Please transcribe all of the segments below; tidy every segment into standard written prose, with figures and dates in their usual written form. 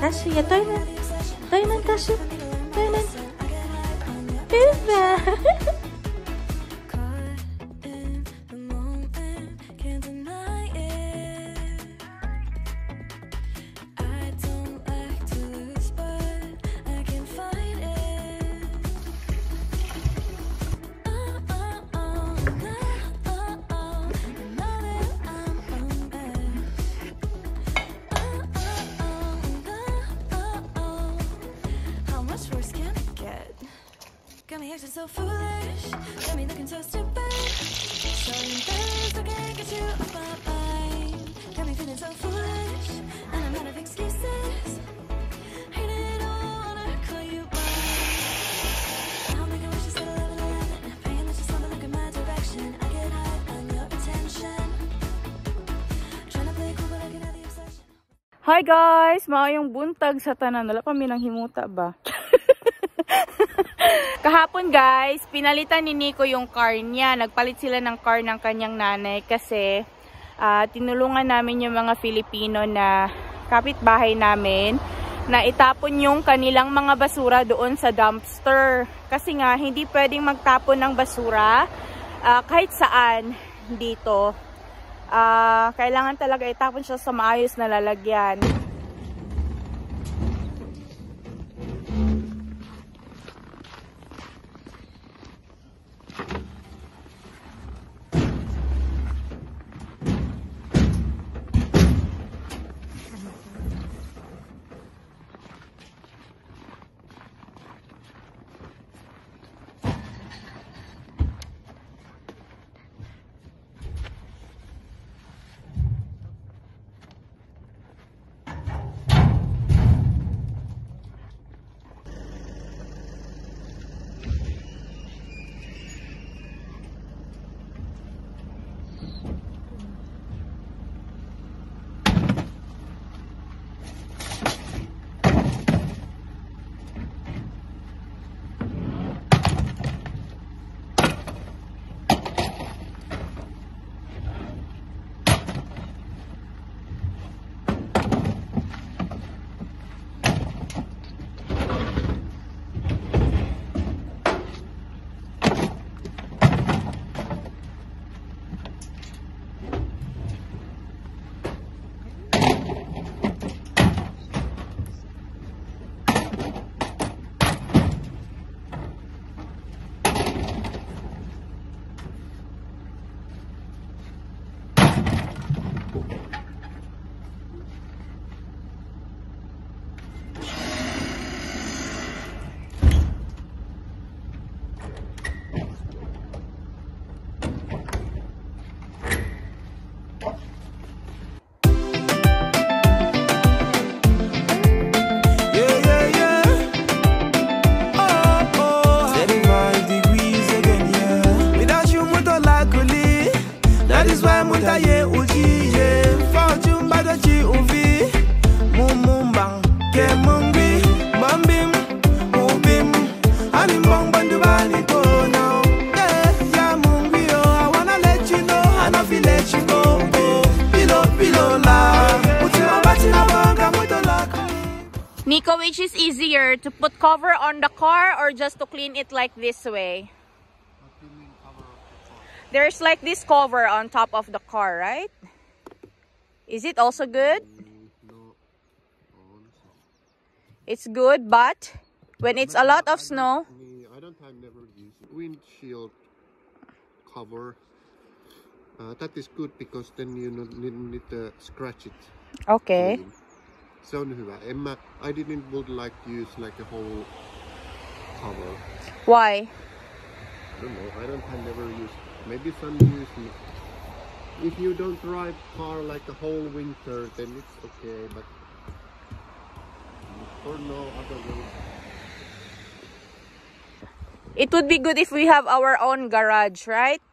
다시 떠있는 다시 떠있는 으바. Got me acting so foolish, got me looking so stupid. So embarrassed I can't get you off my mind. Got me feeling so foolish, and I'm out of excuses. Hate it all, wanna call you mine. I'll make a wish instead of 11, praying that you slowly look in my direction. I get high on your attention, trying to play cool but I can have the obsession. Hi guys, maayong buntag sa tanan. Wala pa minang himuta ba? Kahapon guys, pinalitan ni Nico yung car niya. Nagpalit sila ng car ng kanyang nanay kasi tinulungan namin yung mga Filipino na kapitbahay namin na itapon yung kanilang mga basura doon sa dumpster. Kasi nga, hindi pwedeng magtapon ng basura kahit saan dito. Kailangan talaga itapon siya sa maayos na lalagyan. Nico, which is easier, to put cover on the car or just to clean it like this way? There's like this cover on top of the car, right? Is it also good? No. It's good, but when it's a lot of snow... I never use windshield cover. That is good because then you need to scratch it. Okay. Se on hyvä. I would like to use like a whole cover. Why? I don't know. I never use. Maybe some use it. If you don't drive car like a whole winter, then it's okay. But for no other way. It would be good if we have our own garage, right?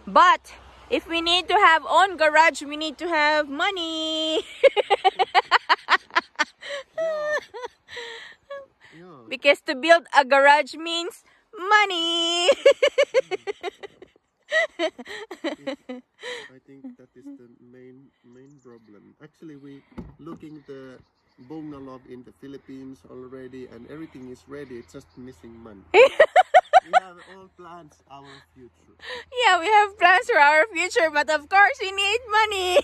But if we need to have own garage, we need to have money. Yeah. Because to build a garage means money. I think that is the main problem. Actually, we looking the Bungalov in the Philippines already, and everything is ready. It's just missing money. We have all plans our future. Yeah, we have plans for our future, but of course, we need money.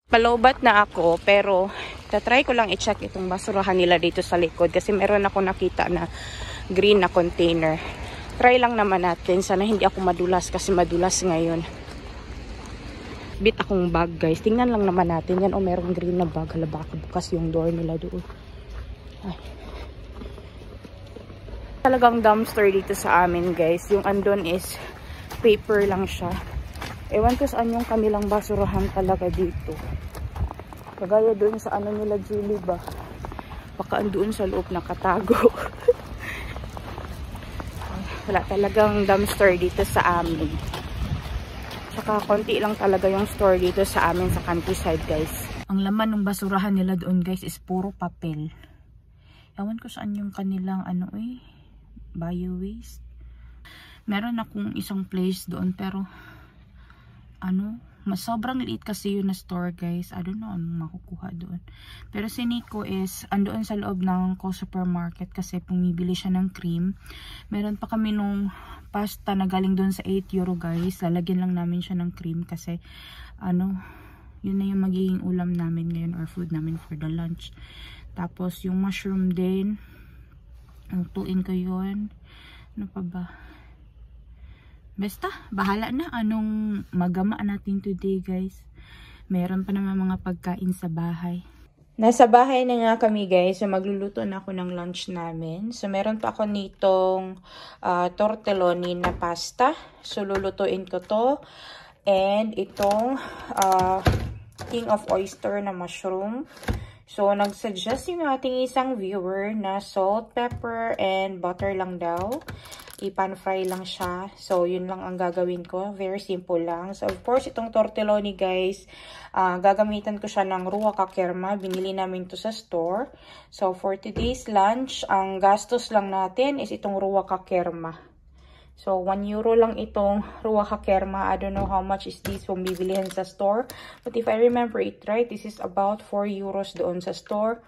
Palobat na ako, pero tatry ko lang i-check itong basurahan nila dito sa likod kasi meron ako nakita na green na container. Try lang naman natin. Sana hindi ako madulas kasi madulas ngayon. Bit akong bag, guys. Tingnan lang naman natin yan. O, merong green na bag. Hala, baka bukas yung door nila doon. Ay. Talagang dumpster dito sa amin, guys. Yung andon is paper lang siya. Ewan ko saan yung kanilang basurahan talaga dito. Kagaya doon sa ano nila, Julie ba? Baka doon sa loob nakatago. Wala talagang dumpster dito sa amin. Tsaka konti lang talaga yung store dito sa amin sa countryside, guys. Ang laman ng basurahan nila doon, guys, is puro papel. Ewan ko saan yung kanilang ano bio waste. Meron akong isang place doon pero mas sobrang liit kasi yun na store, guys. I don't know anong makukuha doon. Pero si Nico is andoon sa loob ng supermarket kasi pumibili siya ng cream. Meron pa kami nung pasta na galing doon sa 8 euro, guys. Lalagyan lang namin siya ng cream kasi yun na yung magiging ulam namin ngayon or food namin for the lunch. Tapos yung mushroom din, lutuin ko yun. Ano pa ba? Basta, bahala na anong magama natin today, guys. Meron pa naman mga pagkain sa bahay. Nasa bahay na nga kami, guys. So, magluluto na ako ng lunch namin. So, meron pa ako nitong tortelloni na pasta. So, lulutuin ko to. And itong king of oyster na mushroom. So, nagsuggest yung ating isang viewer na salt, pepper, and butter lang daw. I-pan fry lang siya. So, yun lang ang gagawin ko. Very simple lang. So, of course, itong tortelloni, guys, gagamitan ko siya ng ruwa kakerma. Binili namin to sa store. So, for today's lunch, ang gastos lang natin is itong ruwa kakerma. So, 1 euro lang itong ruwa kakerma. I don't know how much is this kung bibilihan sa store. But if I remember it right, this is about 4 euros doon sa store.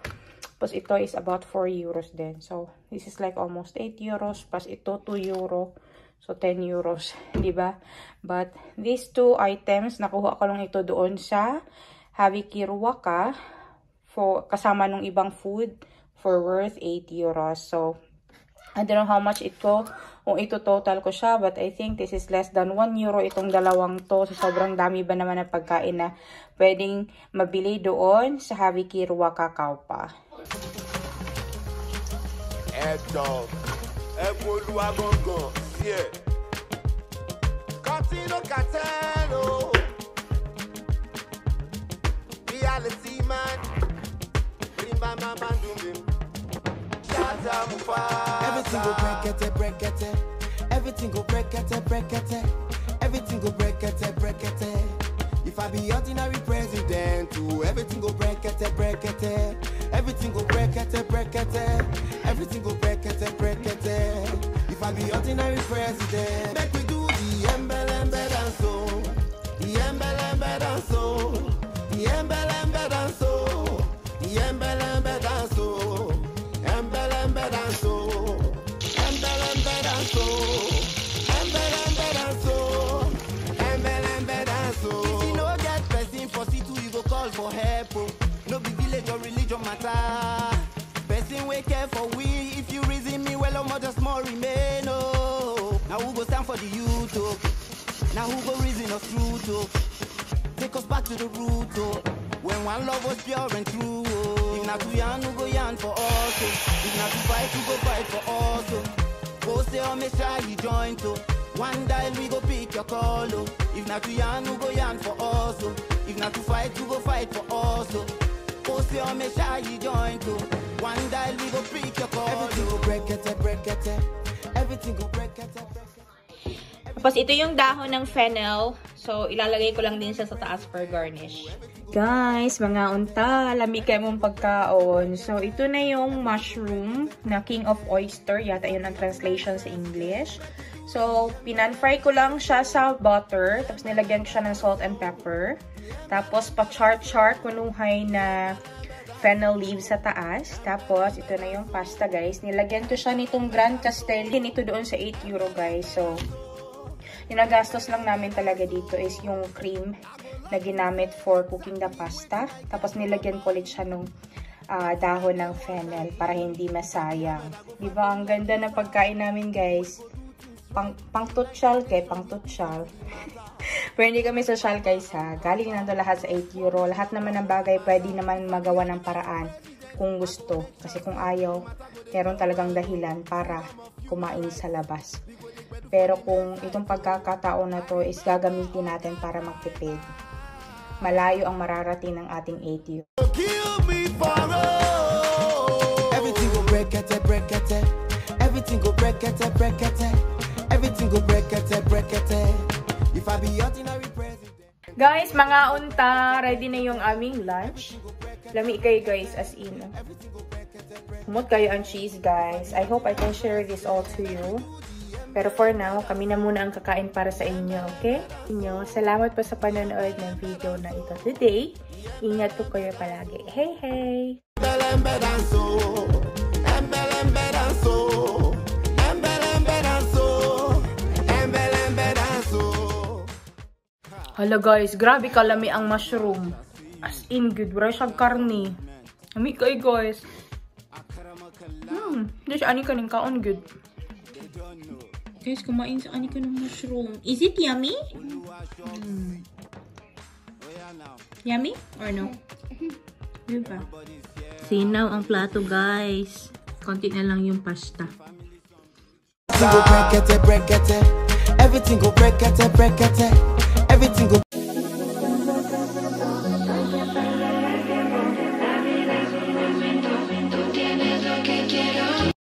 Plus ito is about 4 euros din. So, this is like almost 8 euros. Plus ito 2 euro. So, 10 euros. Diba? But these two items, nakuha ko lang ito doon sa Havikiruwaka. Kasama nung ibang food for worth 8 euros. So, I don't know how much ito. Kung ito total ko siya. But I think this is less than 1 euro itong dalawang to. So, sobrang dami ba naman ng pagkain na pwedeng mabili doon sa Havikiruwaka Kaupa. Ẹ̀dọ̀ ẹ̀kún olúwa gangan sí ẹ̀. Kọ́tínú kàtẹ́lò. Reality man. Rimba mama dùnmí. Ṣáàtà mú fa. Everything go brekete. Everything go brekete. Everything go brekete. If I be ordinary president, everything go brekete. Everything go brekete. Everything go brekete. If I be ordinary president, make we do the embelembe dance, the embelembe dance, the embelembe dance, the embelembe dance, embelembe dance, embelembe dance, embelembe dance, embelembe dance. If you no get person for C2, you go call for help. No be village or religion matter. Person we care for we. If you reason me well, I'm just more remain. Oh, now who go stand for the youth? Oh, now who go reason us truth? Oh, take us back to the root. Oh, when one love was pure and true. Oh, if not to yarn, who go yarn for us? Oh, if not to fight, who go fight for us? Oh, go say oh, me try you join. Oh, one dial we go pick your call. Oh, if not to yarn, who go yarn for us? Oh, if not to fight, who go fight for us? Oh, go say oh, me try you join. Oh, one dial we go pick your call. Everything go brekete. Everything go brekete. Tapos ito yung dahon ng fennel. So, ilalagay ko lang din siya sa taas for garnish. Guys, mga unta, lami kayo mong pagkaon. So, ito na yung mushroom na King of Oyster. Yata yun ang translation sa English. So, pinan-fry ko lang siya sa butter. Tapos, nilagyan ko siya ng salt and pepper. Tapos, pa-char-char kunuhay na fennel leaves sa taas. Tapos, ito na yung pasta, guys. Nilagyan ko siya nitong Grand Castelli. Ito doon sa 8 euro, guys. So, yung nagastos lang namin talaga dito is yung cream na ginamit for cooking the pasta. Tapos nilagyan ko ulit siya ng dahon ng fennel para hindi masayang. Diba? Ang ganda ng pagkain namin, guys. Pang-tutsyal pang-tutsyal. Pero hindi kami social, guys, ha. Galing na ito lahat sa 8 euro. Lahat naman ng bagay pwede naman magawa ng paraan kung gusto. Kasi kung ayaw, meron talagang dahilan para kumain sa labas. Pero kung itong pagkakataon na to is gagamitin natin para magtipid, malayo ang mararating ng ating 8 euro. Everything go break it, break it. Everything go break it, break it. Everything go break it, break it. If I be ordinary president. Guys, mga unta, ready na yung aming lunch. Lami kayo, guys, as in. Humot kayo ang cheese, guys. I hope I can share this all to you. Pero for now, kami na muna ang kakain para sa inyo, okay? Salamat po sa panonood ng video na ito today. Ingat po kayo palagi. Hey, hey! Hala guys, grabe kalami ang mushroom. As in, good. Wala siyang karni. Lami kayo, guys. Hindi siya ani ka ng kaon, good. Guys, kumain sa ani ko ng mushroom. Is it yummy? Yummy or no? Diba? Sinaw ang plato, guys. Konti na lang yung pasta. Everything go break it, break it. Everything go break it, break it. Everything go.